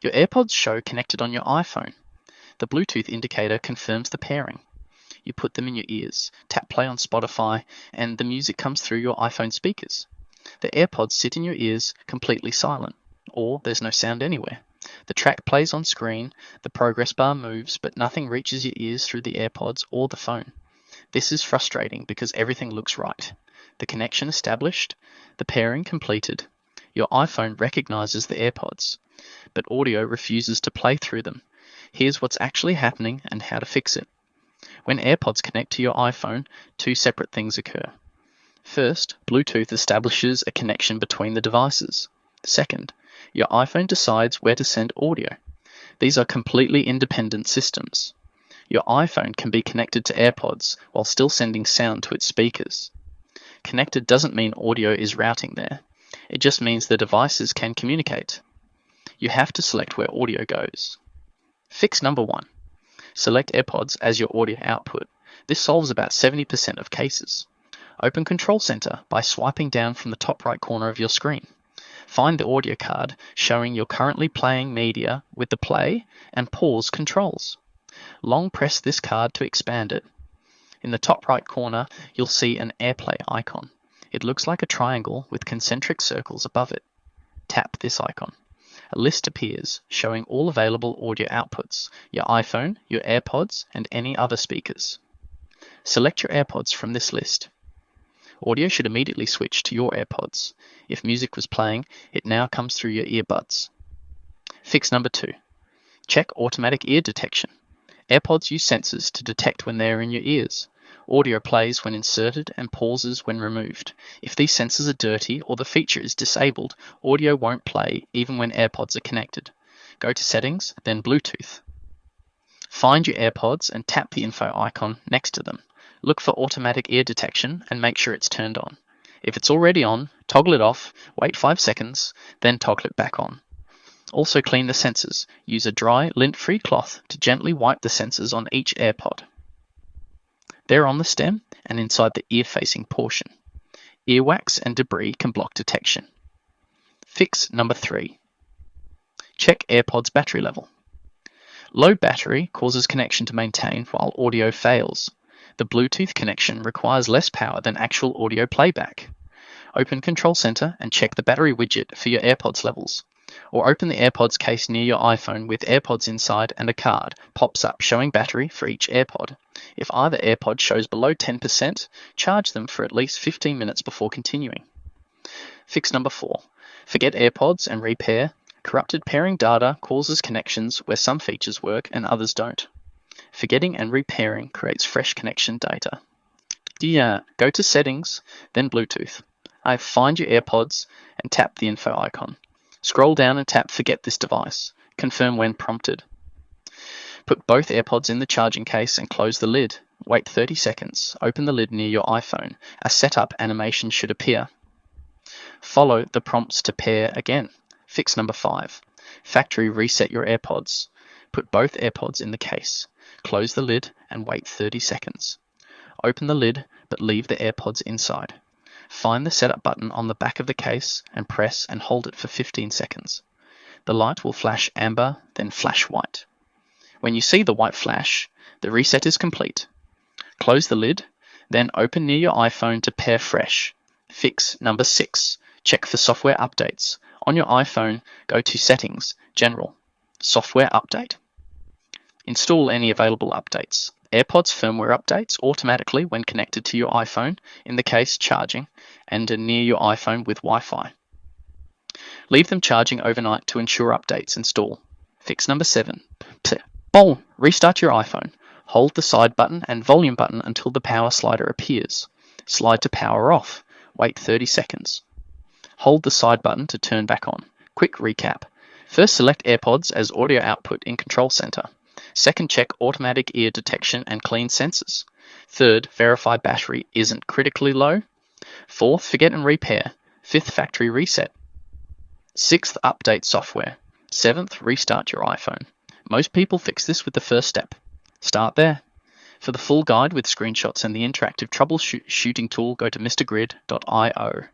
Your AirPods show connected on your iPhone. The Bluetooth indicator confirms the pairing. You put them in your ears, tap play on Spotify, and the music comes through your iPhone speakers. The AirPods sit in your ears completely silent, or there's no sound anywhere. The track plays on screen, the progress bar moves, but nothing reaches your ears through the AirPods or the phone. This is frustrating because everything looks right. The connection established, the pairing completed. Your iPhone recognizes the AirPods, but audio refuses to play through them. Here's what's actually happening and how to fix it. When AirPods connect to your iPhone, two separate things occur. First, Bluetooth establishes a connection between the devices. Second, your iPhone decides where to send audio. These are completely independent systems. Your iPhone can be connected to AirPods while still sending sound to its speakers. Connected doesn't mean audio is routing there. It just means the devices can communicate. You have to select where audio goes. Fix number 1. Select AirPods as your audio output. This solves about 70% of cases. Open Control Center by swiping down from the top right corner of your screen. Find the audio card showing you're currently playing media with the play and pause controls. Long press this card to expand it. In the top right corner, you'll see an AirPlay icon. It looks like a triangle with concentric circles above it. Tap this icon. A list appears showing all available audio outputs, your iPhone, your AirPods, and any other speakers. Select your AirPods from this list. Audio should immediately switch to your AirPods. If music was playing, it now comes through your earbuds. Fix number 2. Check automatic ear detection. AirPods use sensors to detect when they are in your ears. Audio plays when inserted and pauses when removed. If these sensors are dirty or the feature is disabled, audio won't play even when AirPods are connected. Go to Settings, then Bluetooth. Find your AirPods and tap the info icon next to them. Look for automatic ear detection and make sure it's turned on. If it's already on, toggle it off, wait 5 seconds, then toggle it back on. Also clean the sensors. Use a dry, lint-free cloth to gently wipe the sensors on each AirPod. They're on the stem and inside the ear-facing portion. Earwax and debris can block detection. Fix number 3. Check AirPods battery level. Low battery causes connection to maintain while audio fails. The Bluetooth connection requires less power than actual audio playback. Open Control Center and check the battery widget for your AirPods levels. Or open the AirPods case near your iPhone with AirPods inside and a card pops up showing battery for each AirPod. If either AirPod shows below 10%, charge them for at least 15 minutes before continuing. Fix number 4. Forget AirPods and repair. Corrupted pairing data causes connections where some features work and others don't. Forgetting and repairing creates fresh connection data. Go to Settings, then Bluetooth. Find your AirPods and tap the info icon. Scroll down and tap Forget this device. Confirm when prompted. Put both AirPods in the charging case and close the lid. Wait 30 seconds. Open the lid near your iPhone. A setup animation should appear. Follow the prompts to pair again. Fix number 5. Factory reset your AirPods. Put both AirPods in the case. Close the lid and wait 30 seconds. Open the lid but leave the AirPods inside. Find the setup button on the back of the case and press and hold it for 15 seconds. The light will flash amber, then flash white. When you see the white flash, the reset is complete. Close the lid, then open near your iPhone to pair fresh. Fix number 6. Check for software updates. On your iPhone, go to Settings, General, Software Update. Install any available updates. AirPods firmware updates automatically when connected to your iPhone, in the case charging, and near your iPhone with Wi-Fi. Leave them charging overnight to ensure updates install. Fix number 7. Restart your iPhone. Hold the side button and volume button until the power slider appears. Slide to power off. Wait 30 seconds. Hold the side button to turn back on. Quick recap. First, select AirPods as audio output in Control Center. Second, check automatic ear detection and clean sensors. Third, verify battery isn't critically low. Fourth, forget and repair. Fifth, factory reset. Sixth, update software. Seventh, restart your iPhone. Most people fix this with the first step. Start there. For the full guide with screenshots and the interactive troubleshooting tool, go to mrgrid.io.